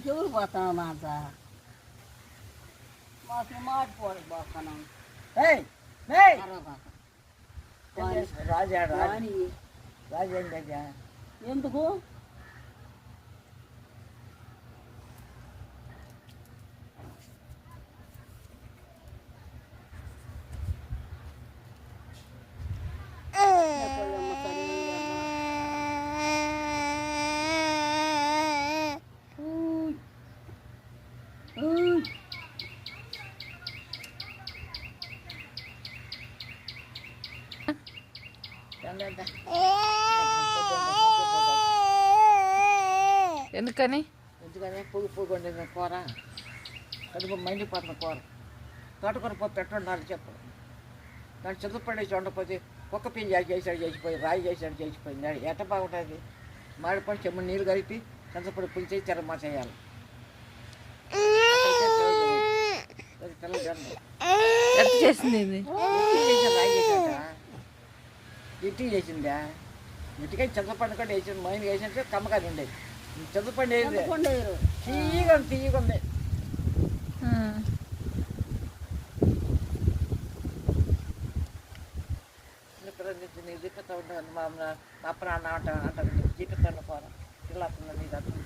నీకెవరు పోతావు మాట మాకు మాట్లాడు పోతున్నాం రాజా రాజా ఎందుకు ఎందుకని పొగ్గు వండిన కూర కడుపు మండిపోతున్న కూర తోటకూర పప్పు ఎట్లుండాలి చెప్పు దాన్ని చింతపడేసి ఉండకపోతే కుక్క పిండి చేసాడు చేసిపోయి రాయి చేసాడు చేసిపోయింది ఎట్ట బాగుంటుంది మాడిపడి చెమ్మ నీళ్ళు కలిపి చింతపడి పులిచేసి తెరమా చేయాలి ఎట్లా చేసింది రాయి చేసాడ ఇట్టి చేసిందా ఇటుకై చింతపండు కూడా వేసింది మైన్ వేసింటే కమ్మకాయ ఉండేది చింతపండు వేసింది తీయగా ఉంది నీకు చూపిస్తా ఉంటాను మా ప్రాణ అంటారు చూపిస్తాను పోరా పిల్లలు నీ దగ్గర